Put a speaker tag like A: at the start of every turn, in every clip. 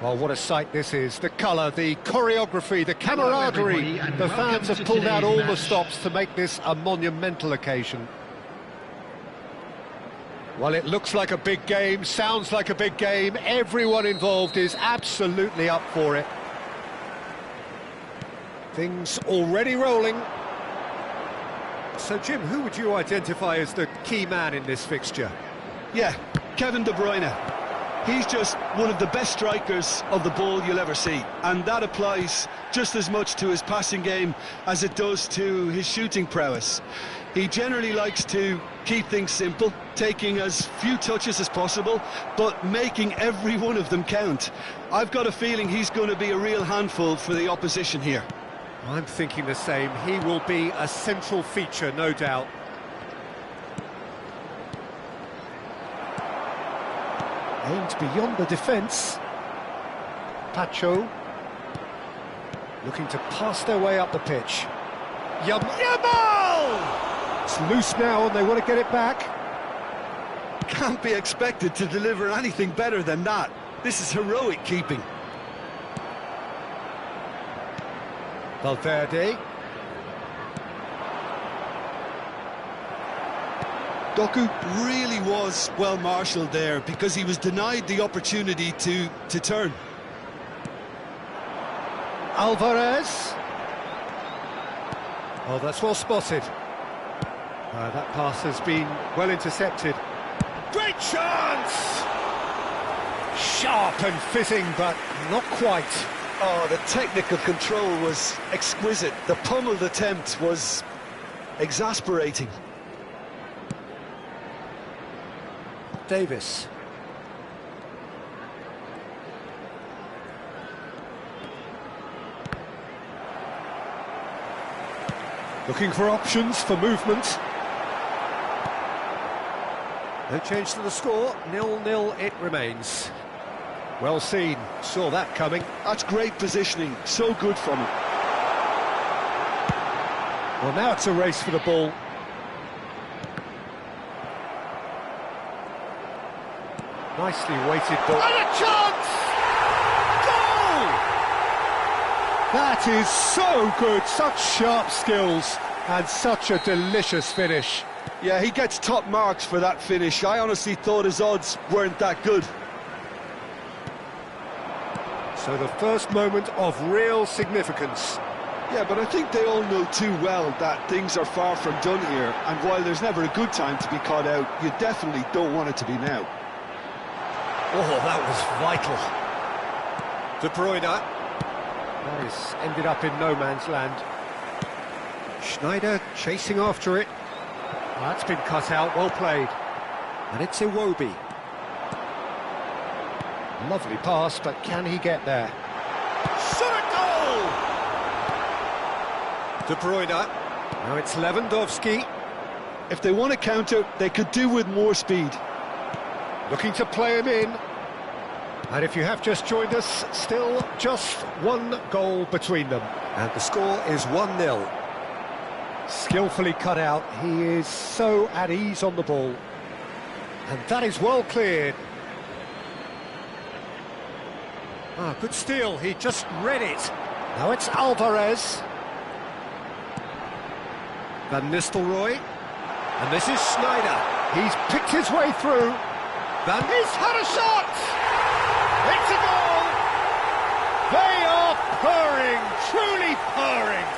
A: Well, what a sight this is. The colour, the choreography, the camaraderie. The fans have pulled out all the stops to make this a monumental occasion. Well, it looks like a big game, sounds like a big game. Everyone involved is absolutely up for it. Things already rolling. So, Jim, who would you identify as the key man in this fixture?
B: Yeah, Kevin De Bruyne. He's just one of the best strikers of the ball you'll ever see, and that applies just as much to his passing game as it does to his shooting prowess. He generally likes to keep things simple, taking as few touches as possible, but making every one of them count. I've got a feeling he's going to be a real handful for the opposition here.
A: I'm thinking the same. He will be a central feature, no doubt. Aimed beyond the defence. Pacho looking to pass their way up the pitch. Yamal! It's loose now and they want to get it back.
B: Can't be expected to deliver anything better than that. This is heroic keeping.
A: Valverde.
B: Doku really was well marshalled there because he was denied the opportunity to turn.
A: Alvarez. Oh, that's well spotted. That pass has been well intercepted. Great chance! Sharp and fizzing, but not quite.
B: Oh, the technical control was exquisite. The pummeled attempt was exasperating.
A: Davis. Looking for options for movement. No change to the score, 0-0 it remains. Well seen, saw that coming.
B: That's great positioning, so good from him.
A: Well, now it's a race for the ball. Nicely weighted ball. And a chance! Goal! That is so good, such sharp skills, and such a delicious finish.
B: Yeah, he gets top marks for that finish. I honestly thought his odds weren't that good.
A: So the first moment of real significance.
B: Yeah, but I think they all know too well that things are far from done here, and while there's never a good time to be caught out, you definitely don't want it to be now.
A: Oh, that was vital. De Bruyne. Paris ended up in no man's land. Schneider chasing after it. That's been cut out, well played. And it's Iwobi. Lovely pass, but can he get there? Shot a goal! De Bruyne. Now it's Lewandowski.
B: If they want to counter, they could do with more speed.
A: Looking to play him in. And if you have just joined us, still just one goal between them. And the score is 1-0. Skillfully cut out, he is so at ease on the ball. And that is well cleared. Ah, good steal, he just read it. Now it's Alvarez. Van Nistelrooy. And this is Schneider. He's picked his way through. He's had a shot! It's a goal! They are purring, truly purring.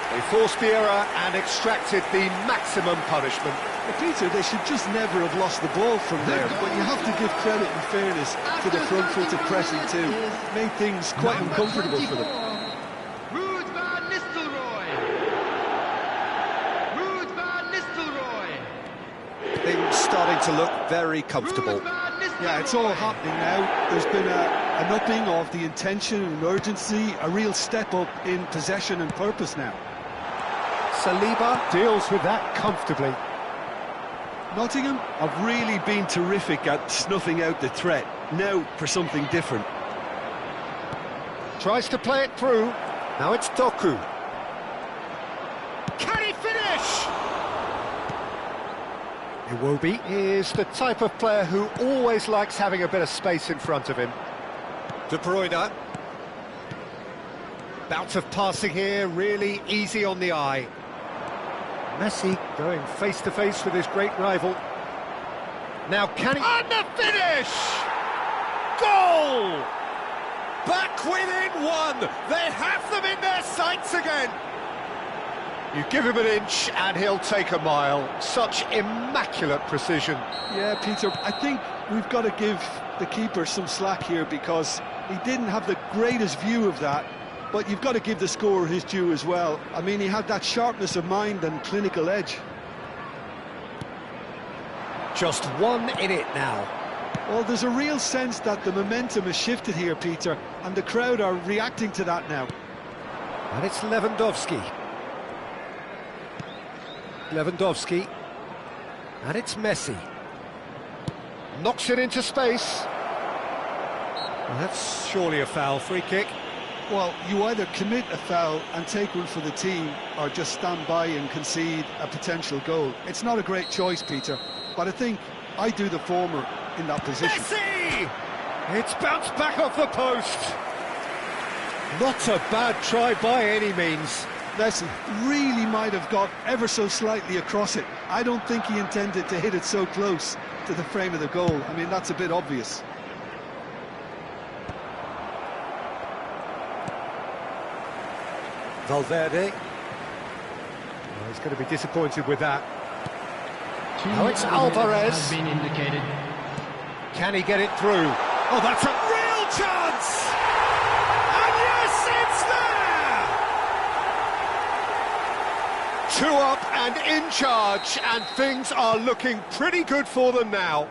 A: They forced the error and extracted the maximum punishment.
B: Well, Peter, they should just never have lost the ball from there, but you have to give credit and fairness to the front-footed pressing too. It made things quite uncomfortable for them.
C: Van Nistelrooy. Van Nistelrooy.
A: Things starting to look very comfortable.
B: Yeah, it's all happening now. There's been an upping of the intention and urgency, a real step up in possession and purpose now.
A: Saliba deals with that comfortably.
B: Nottingham have really been terrific at snuffing out the threat. Now for something different.
A: Tries to play it through. Now it's Doku. Can he finish? Iwobi is the type of player who always likes having a bit of space in front of him. De Bruyne. Bout of passing here, really easy on the eye. Messi going face-to-face with his great rival. Now can he... And the finish! Goal! Back within one! They have them in their sights again! You give him an inch and he'll take a mile. Such immaculate precision.
B: Yeah, Peter, I think we've got to give the keeper some slack here because he didn't have the greatest view of that, but you've got to give the scorer his due as well. I mean, he had that sharpness of mind and clinical edge.
A: Just one in it now.
B: Well, there's a real sense that the momentum has shifted here, Peter, and the crowd are reacting to that now.
A: And it's Lewandowski. Lewandowski. And it's Messi. Knocks it into space. Well, that's surely a foul, free kick.
B: Well, you either commit a foul and take one for the team, or just stand by and concede a potential goal. It's not a great choice, Peter, but I think I do the former in that position.
A: Messi! It's bounced back off the post. Not a bad try by any means.
B: Messi really might have got ever so slightly across it. I don't think he intended to hit it so close to the frame of the goal. I mean, that's a bit obvious.
A: Valverde. Well, he's going to be disappointed with that. Now it's Alvarez.
C: Has been indicated.
A: Can he get it through? Oh, that's a real chance! And yes, it's there! 2 up and in charge, and things are looking pretty good for them now.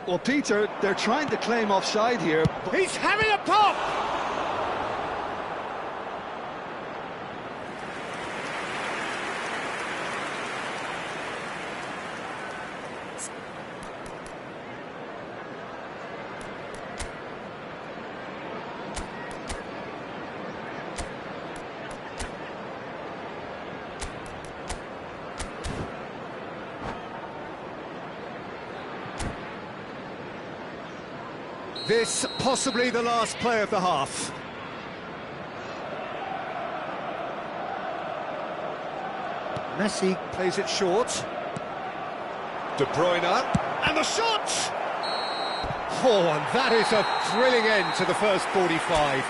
B: Well, Peter, they're trying to claim offside here. But
A: He's having a pop! This possibly the last play of the half. Messi plays it short. De Bruyne, and the shot! Oh, and that is a thrilling end to the first 45.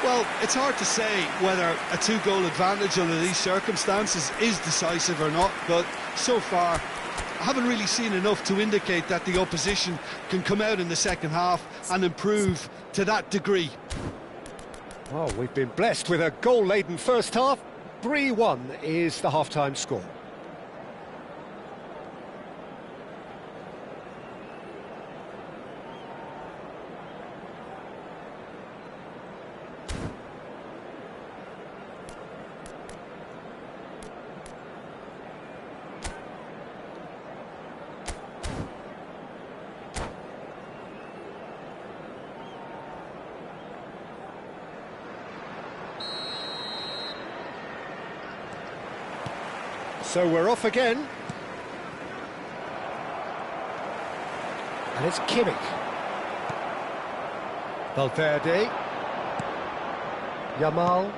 B: well, it's hard to say whether a 2-goal advantage under these circumstances is decisive or not, but so far I haven't really seen enough to indicate that the opposition can come out in the second half and improve to that degree.
A: Well, we've been blessed with a goal-laden first half. 3-1 is the half-time score. So we're off again. And it's Kimmich. Valverde. Yamal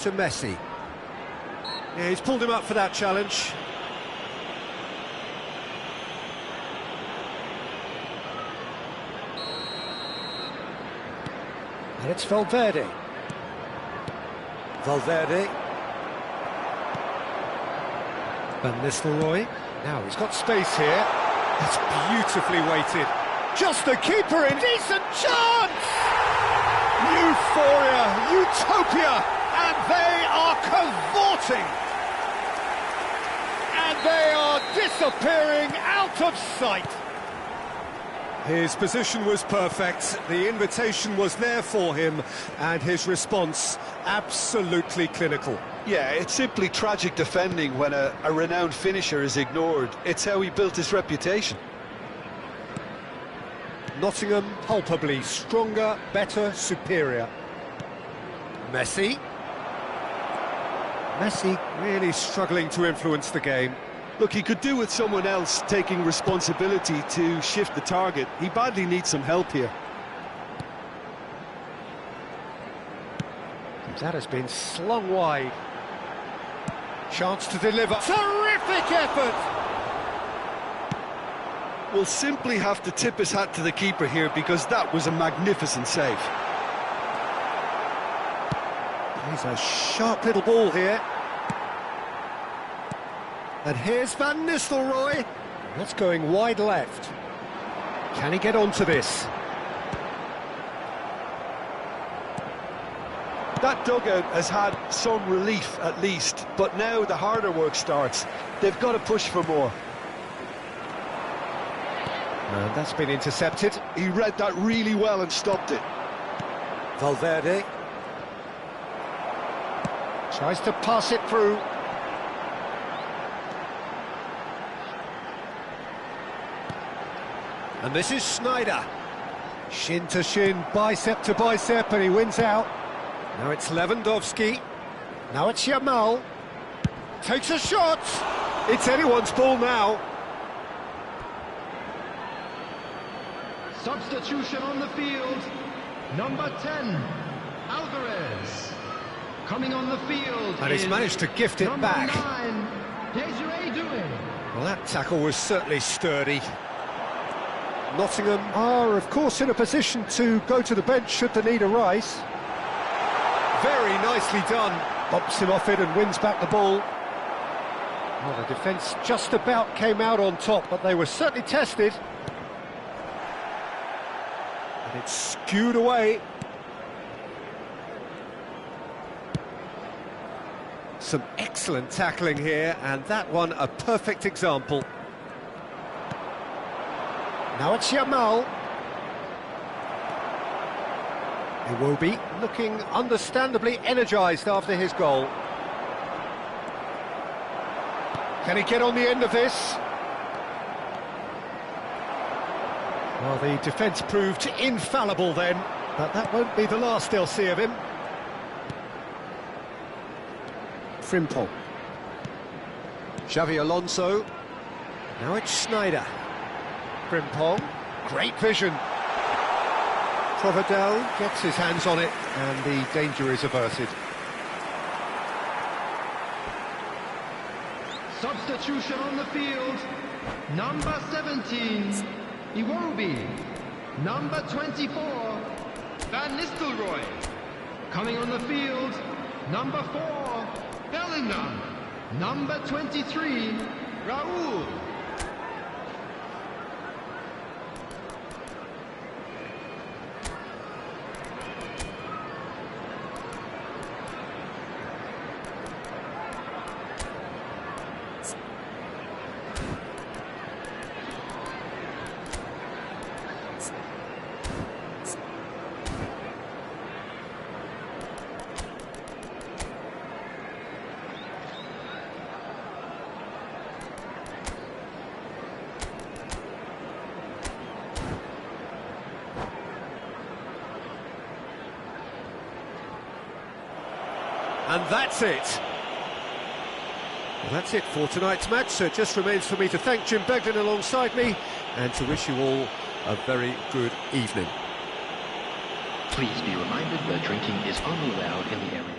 A: to Messi. Yeah, he's pulled him up for that challenge. And it's Valverde. Valverde. Van Nistelrooy. Now he's got space here. That's beautifully weighted. Just the keeper in. Decent chance! Euphoria, utopia, and they are cavorting. And they are disappearing out of sight. His position was perfect, the invitation was there for him, and his response absolutely clinical.
B: Yeah, it's simply tragic defending when a renowned finisher is ignored. It's how he built his reputation.
A: Nottingham palpably stronger, better, superior. Messi. Messi really struggling to influence the game.
B: Look, he could do with someone else taking responsibility to shift the target. He badly needs some help here.
A: That has been slung wide. Chance to deliver. Terrific effort!
B: Will simply have to tip his hat to the keeper here because that was a magnificent save.
A: He's a sharp little ball here. And here's Van Nistelrooy. That's going wide left. Can he get onto this?
B: That dugout has had some relief at least, but now the harder work starts. They've got to push for more.
A: And that's been intercepted.
B: He read that really well and stopped it.
A: Valverde tries to pass it through. And this is Sneijder. Shin to shin, bicep to bicep, and he wins out. Now it's Lewandowski. Now it's Yamal. Takes a shot. It's anyone's ball now.
C: Substitution on the field. Number 10, Alvarez. Coming on the field.
A: And he's managed to gift it
C: number
A: back.
C: 9, Desiree Doué.
A: Well, that tackle was certainly sturdy. Nottingham are, of course, in a position to go to the bench should the need arise. Very nicely done. Bumps him off it and wins back the ball. Well, the defence just about came out on top, but they were certainly tested. And it's skewed away. Some excellent tackling here, and that one a perfect example. Now it's Yamal. Iwobi looking understandably energised after his goal. Can he get on the end of this? Well, the defence proved infallible then, but that won't be the last they'll see of him. Frimpong. Xavi Alonso. Now it's Sneijder. Frimpong. Great vision. Provedel gets his hands on it, and the danger is averted.
C: Substitution on the field. Number 17, Iwobi. Number 24, Van Nistelrooy. Coming on the field, number 4, Bellingham. Number 23, Raúl.
A: And that's it. Well, that's it for tonight's match, so it just remains for me to thank Jim Begden alongside me and to wish you all a very good evening.
D: Please be reminded that drinking is only allowed in the area.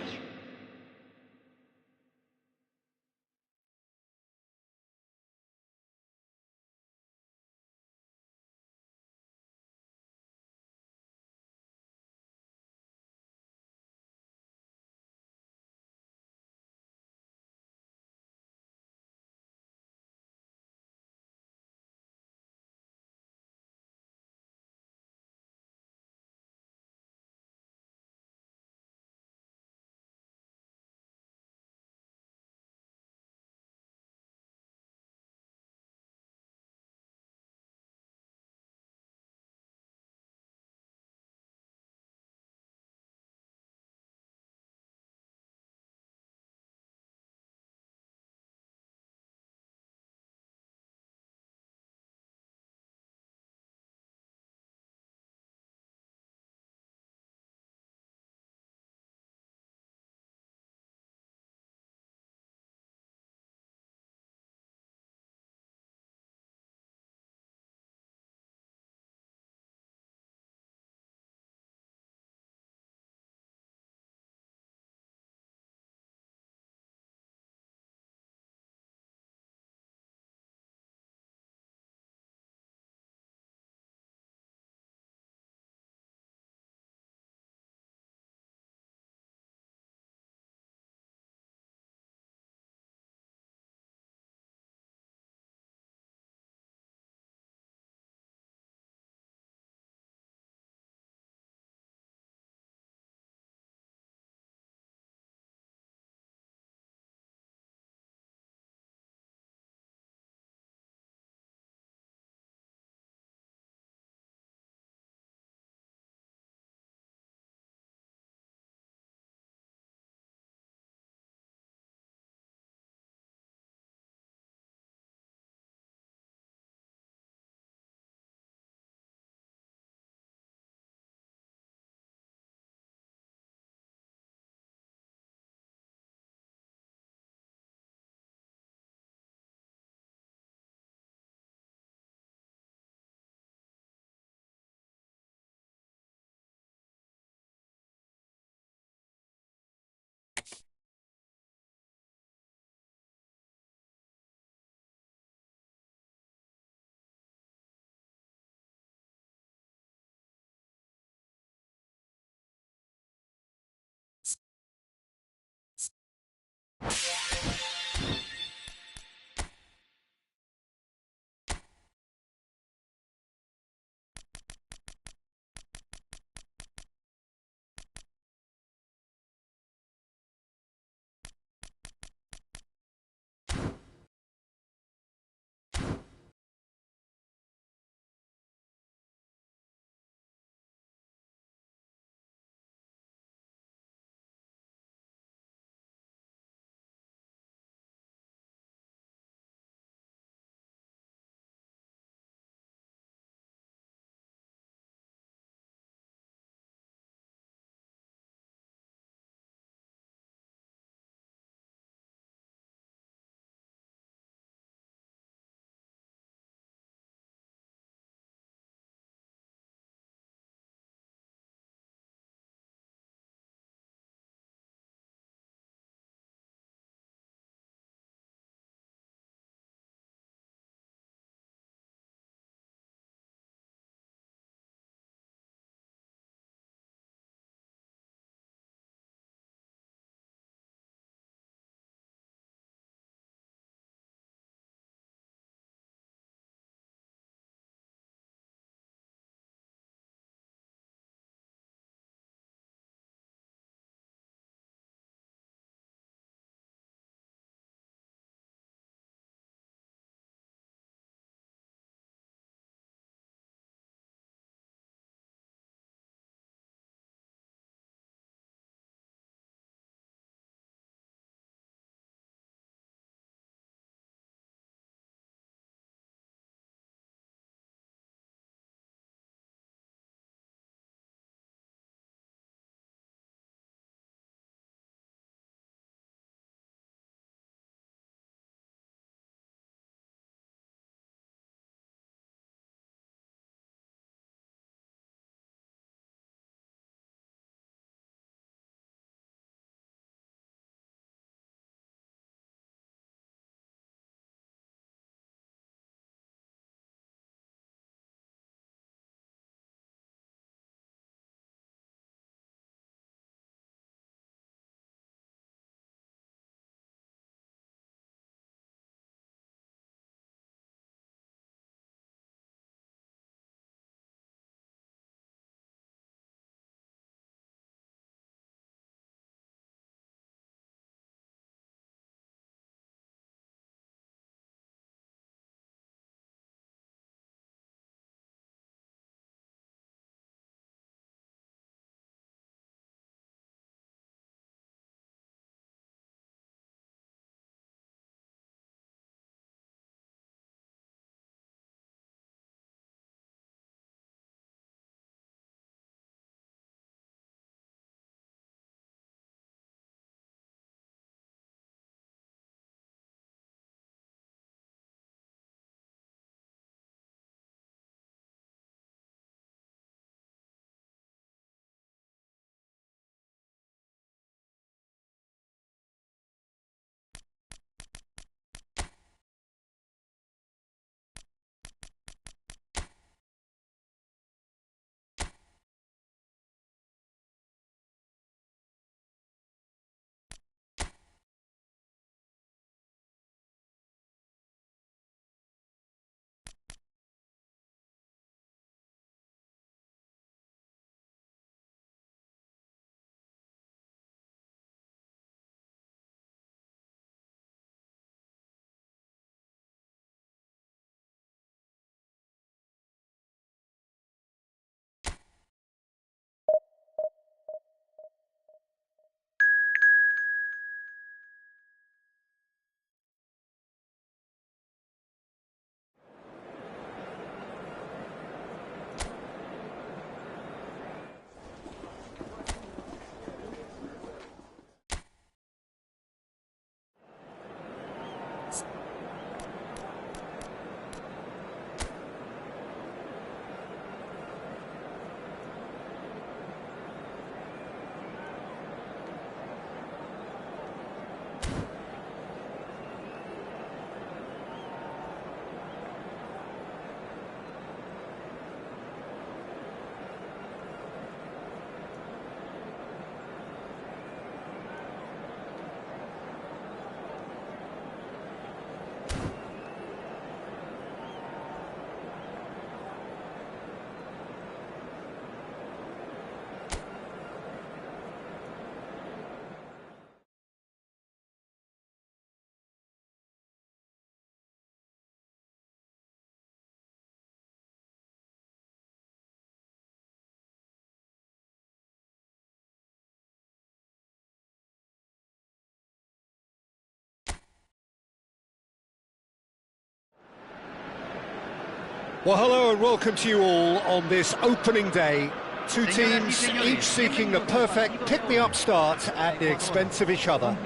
A: Well, hello and welcome to you all on this opening day. Two teams, each seeking the perfect pick-me-up start at the expense of each other.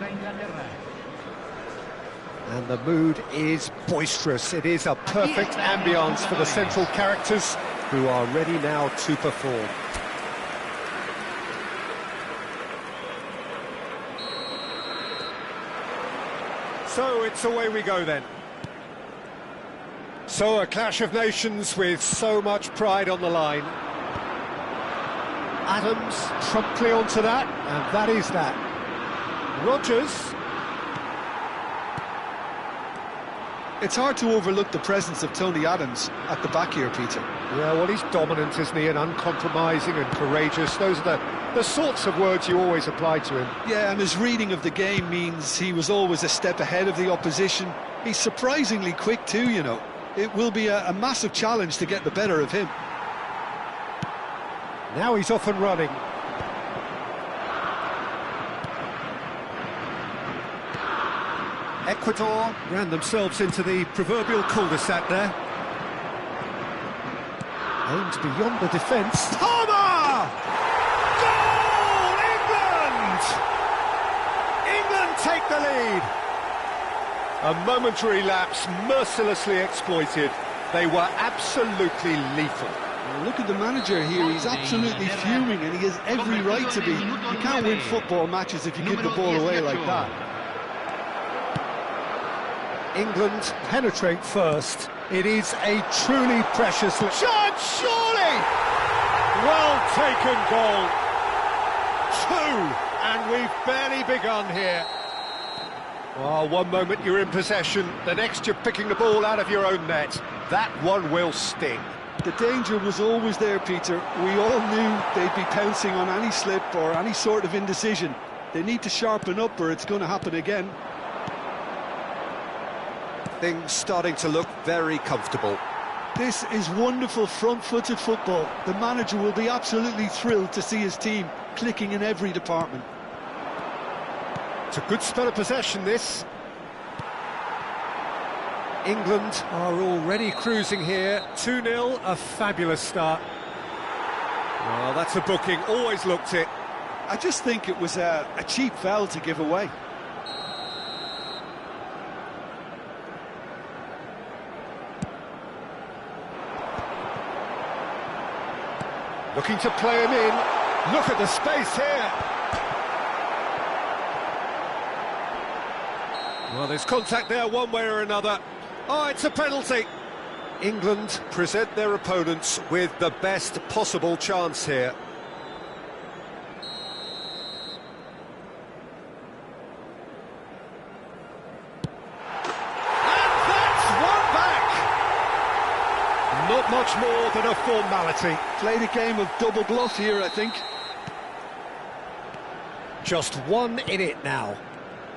A: And the mood is boisterous. It is a perfect ambience for the central characters who are ready now to perform. So it's away we go then. So a clash of nations with so much pride on the line. Adams promptly onto that, and that is that. Rodgers.
B: It's hard to overlook the presence of Tony Adams at the back here, Peter.
A: Yeah, well, he's dominant, isn't he, and uncompromising and courageous. Those are the sorts of words you always apply to him.
B: Yeah, and his reading of the game means he was always a step ahead of the opposition. He's surprisingly quick too, you know. It will be a massive challenge to get the better of him.
A: Now he's off and running. Ecuador ran themselves into the proverbial cul-de-sac there. Aims beyond the defence. Palmer! Goal! England! England take the lead. A momentary lapse mercilessly exploited. They were absolutely lethal.
B: Well, look at the manager here, he's absolutely fuming and he has every right to be. You can't win football matches if you give the ball away like that.
A: England penetrate first. It is a truly precious chance, surely! Well taken goal. 2, and we've barely begun here. Oh, one moment you're in possession, the next you're picking the ball out of your own net. That one will sting.
B: The danger was always there, Peter. We all knew they'd be pouncing on any slip or any sort of indecision. They need to sharpen up or it's going to happen again.
A: Things starting to look very comfortable.
B: This is wonderful front-footed football. The manager will be absolutely thrilled to see his team clicking in every department.
A: It's a good spell of possession, this. England are already cruising here. 2-0, a fabulous start. Well, that's a booking, always looked it.
B: I just think it was a cheap foul to give away.
A: Looking to play him in. Look at the space here. Well, there's contact there one way or another. Oh, it's a penalty. England present their opponents with the best possible chance here. And that's one back. Not much more than a formality.
B: Played a game of double bluff here, I think.
A: Just one in it now.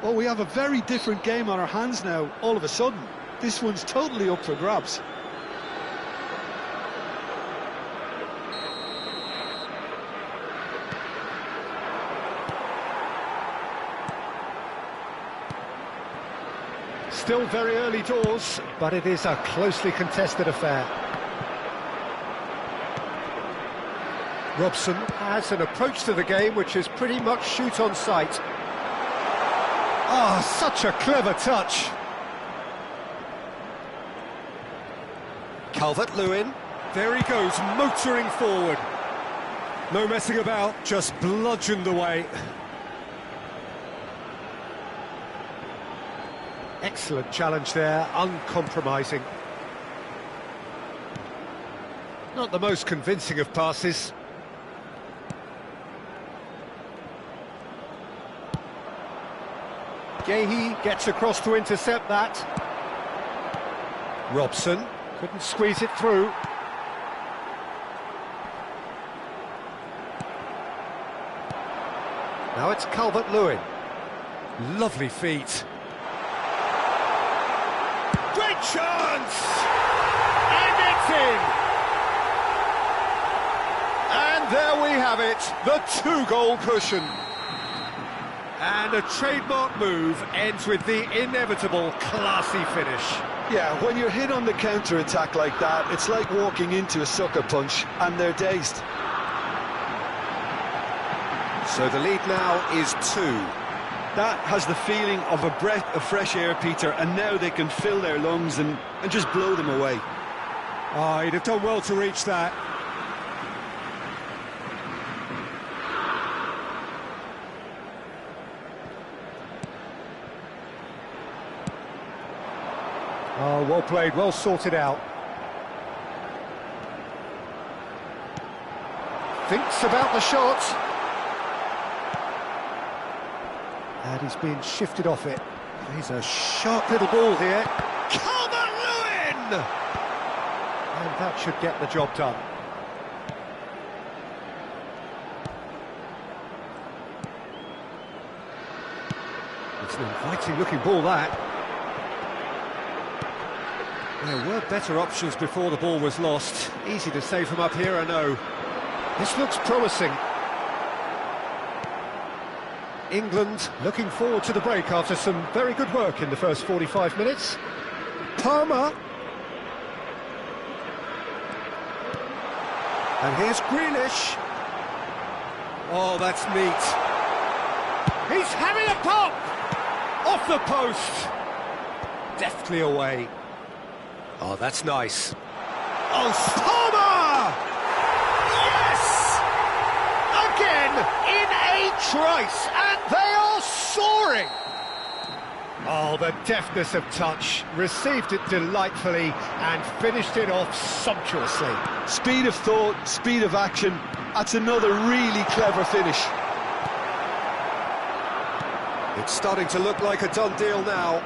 B: Well, we have a very different game on our hands now, all of a sudden. This one's totally up for grabs.
A: Still very early doors, but it is a closely contested affair. Robson has an approach to the game which is pretty much shoot on sight. Ah, such a clever touch. Calvert-Lewin, there he goes, motoring forward. No messing about, just bludgeoned away. Excellent challenge there, uncompromising. Not the most convincing of passes. Gehi gets across to intercept that. Robson couldn't squeeze it through. Now it's Calvert-Lewin. Lovely feet. Great chance! And it's in! And there we have it, the 2-goal cushion. And a trademark move ends with the inevitable classy finish.
B: Yeah, when you're hit on the counter-attack like that, it's like walking into a sucker punch, and they're dazed.
A: So the lead now is 2.
B: That has the feeling of a breath of fresh air, Peter, and now they can fill their lungs and just blow them away.
A: Oh, he'd have done well to reach that. Oh, well played, well sorted out. Thinks about the shot. And he's being shifted off it. He's a sharp little ball here. Calvert-Lewin! And that should get the job done. It's an inviting looking ball, that. There were better options before the ball was lost. Easy to say from up here, I know. This looks promising. England looking forward to the break after some very good work in the first 45 minutes. Palmer. And here's Grealish. Oh, that's neat. He's having a pop! Off the post. Deftly away. Oh, that's nice. Oh, Palmer! Yes! Again, in a trice, and they are soaring! Oh, the deftness of touch, received it delightfully, and finished it off sumptuously.
B: Speed of thought, speed of action, that's another really clever finish.
A: It's starting to look like a done deal now.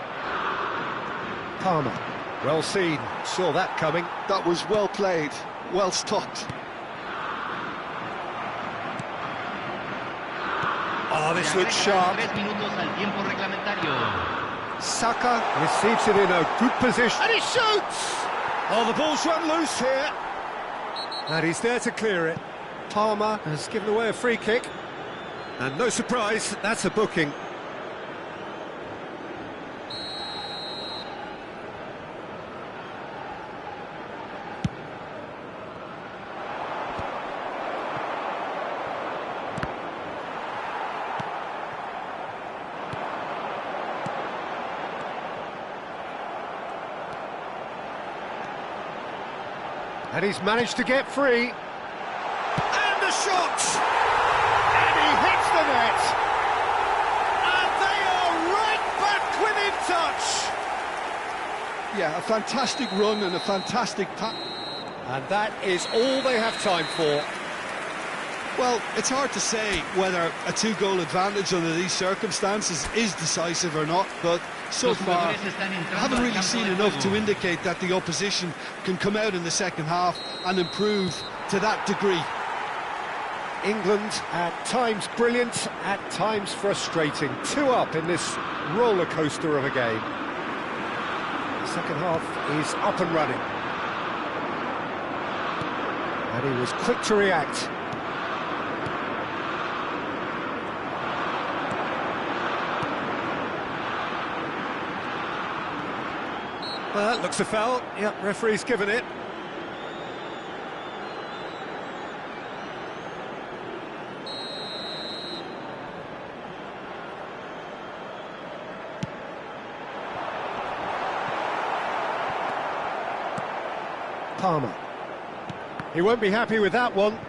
A: Palmer. Well seen, saw that coming.
B: That was well played, well stopped.
A: Oh, this looks sharp. Saka receives it in a good position. And he shoots! Oh, the ball's run loose here. And he's there to clear it. Palmer has given away a free kick. And no surprise, that's a booking. And he's managed to get free. And the shot! And he hits the net! And they are right back within touch!
B: Yeah, a fantastic run and a fantastic pass.
A: And that is all they have time for.
B: Well, it's hard to say whether a 2-goal advantage under these circumstances is decisive or not, but so far, I haven't really seen enough to indicate that the opposition can come out in the second half and improve to that degree.
A: England, at times brilliant, at times frustrating. 2 up in this roller coaster of a game. The second half is up and running. And he was quick to react. Well, that looks a foul. Yep, referee's given it. Palmer. He won't be happy with that one.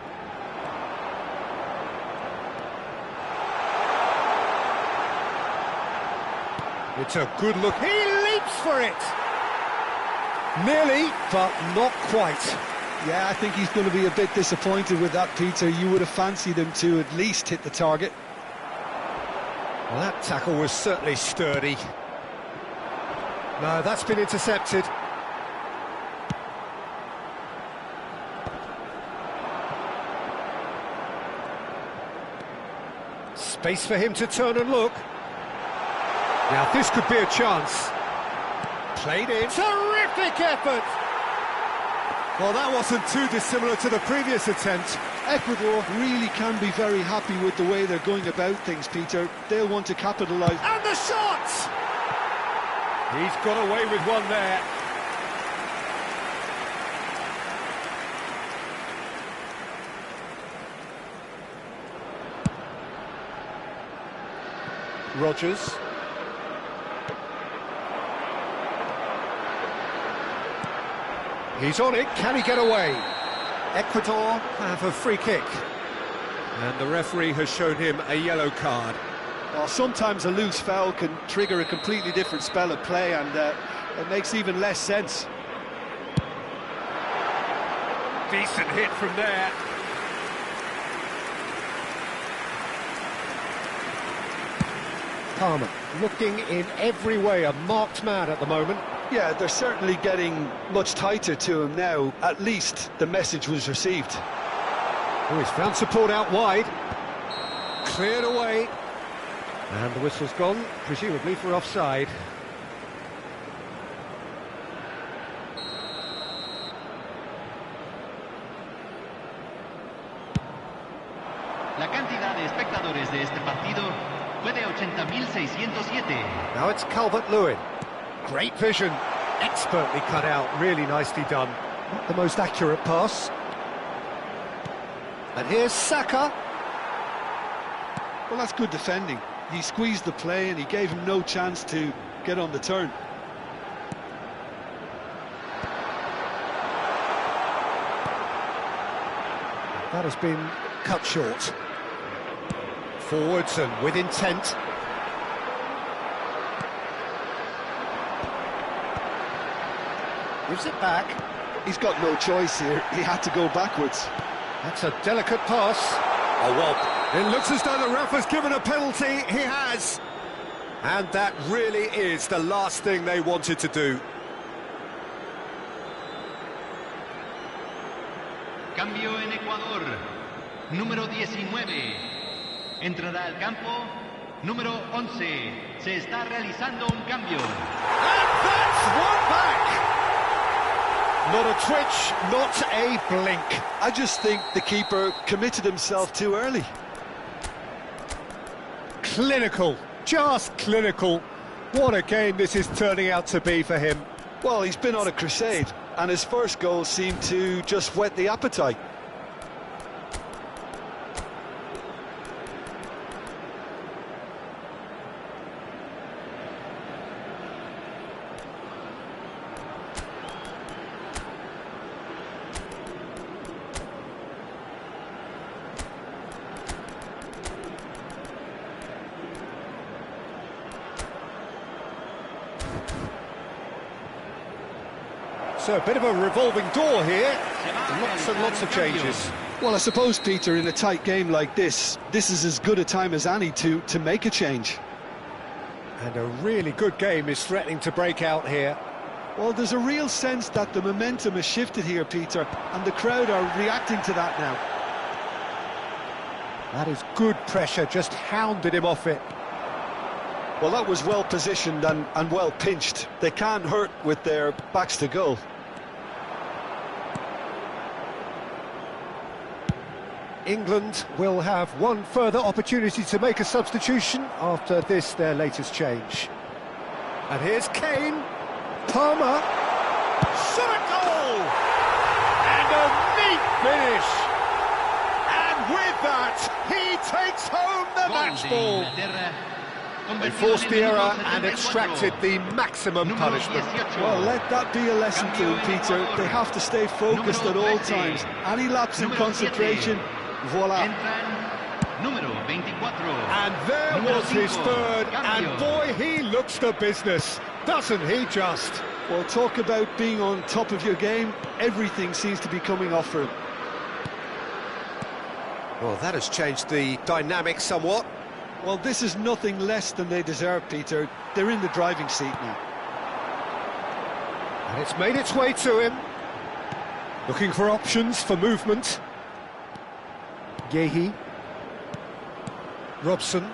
A: It's a good look. He leaps for it! Nearly, but not quite.
B: Yeah, I think he's going to be a bit disappointed with that, Peter. You would have fancied him to at least hit the target.
A: Well, that tackle was certainly sturdy. No, that's been intercepted. Space for him to turn and look. Now, this could be a chance. Played in. Terrific effort! Well, that wasn't too dissimilar to the previous attempt.
B: Ecuador really can be very happy with the way they're going about things, Peter. They'll want to capitalise.
A: And the shot! He's got away with one there. Rogers. He's on it, can he get away? Ecuador have a free kick. And the referee has shown him a yellow card.
B: Well, sometimes a loose foul can trigger a completely different spell of play, and it makes even less sense.
A: Decent hit from there. Palmer looking in every way a marked man at the moment.
B: Yeah, they're certainly getting much tighter to him now. At least the message was received.
A: Oh, he's found support out wide. Cleared away. And the whistle's gone, presumably for offside.
E: La cantidad de espectadores de este partido fue de 80.607.
A: Now it's Calvert-Lewin. Great vision, expertly cut out, really nicely done. Not the most accurate pass. And here's Saka.
B: Well, that's good defending. He squeezed the play and he gave him no chance to get on the turn.
A: That has been cut short. Forwards and with intent. Gives it back.
B: He's got no choice here. He had to go backwards.
A: That's a delicate pass. Oh, well, it looks as though the ref has given a penalty. He has. And that really is the last thing they wanted to do.
E: Cambio en Ecuador. Número 19. Entrará al campo. Número 11. Se está realizando un cambio.
A: And that's one back. Not a twitch, not a blink.
B: I just think the keeper committed himself too early.
A: Clinical, just clinical. What a game this is turning out to be for him.
B: Well, he's been on a crusade, and his first goal seemed to just whet the appetite.
A: So a bit of a revolving door here, lots and lots of changes.
B: Well, I suppose, Peter, in a tight game like this is as good a time as any to make a change.
A: And a really good game is threatening to break out here.
B: Well, there's a real sense that the momentum has shifted here, Peter, and the crowd are reacting to that now.
A: That is good pressure, just hounded him off it.
B: Well, that was well positioned and well pinched. They can't hurt with their backs to goal.
A: England will have one further opportunity to make a substitution after this, their latest change. And here's Kane. Palmer. Shot goal! And a neat finish. And with that, he takes home the match ball. They forced the error and extracted the maximum punishment.
B: Well, let that be a lesson to them, Peter. They have to stay focused at all times. Any lapse in concentration, voila.
A: And there was his third, and boy, he looks the business, doesn't he just?
B: Well, talk about being on top of your game. Everything seems to be coming off for him.
A: Well, that has changed the dynamic somewhat.
B: Well, this is nothing less than they deserve, Peter. They're in the driving seat now.
A: And it's made its way to him. Looking for options for movement. Yehi. Robson.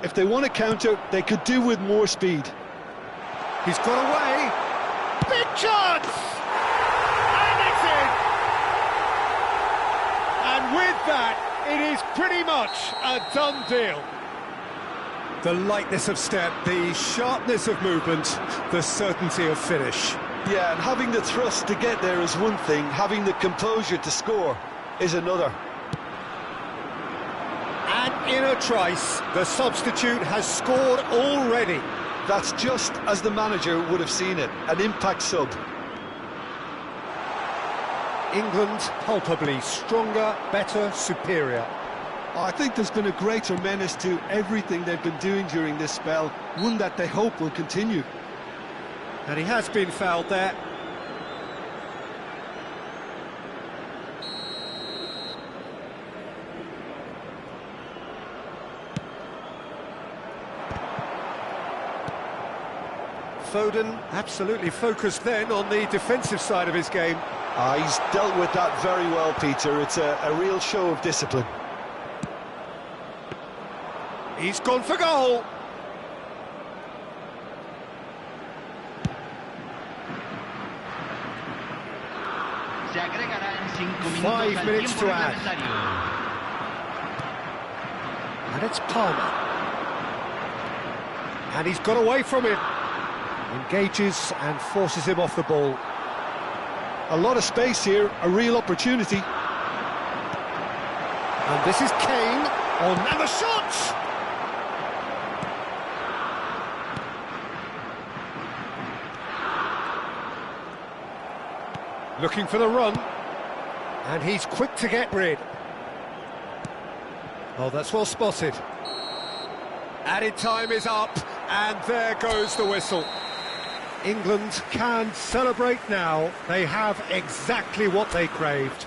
B: If they want to counter, they could do with more speed.
A: He's got away. Big chance! And it's in! And with that, it is pretty much a done deal. The lightness of step, the sharpness of movement, the certainty of finish.
B: Yeah, and having the thrust to get there is one thing, having the composure to score is another.
A: And in a trice, the substitute has scored already.
B: That's just as the manager would have seen it, an impact sub.
A: England palpably stronger, better, superior.
B: I think there's been a greater menace to everything they've been doing during this spell, one that they hope will continue.
A: And he has been fouled there. Foden absolutely focused then on the defensive side of his game.
B: He's dealt with that very well, Peter. It's a real show of discipline.
A: He's gone for goal.
E: Se agregará en 5 minutos
A: 5
E: al
A: minutes
E: tiempo
A: to add.
E: reglamentario.
A: And it's Palmer. And he's got away from him. Engages and forces him off the ball.
B: A lot of space here, a real opportunity.
A: And this is Kane on and the shot! Looking for the run. And he's quick to get rid. Oh, that's well spotted. Added time is up, and there goes the whistle. England can celebrate now. They have exactly what they craved.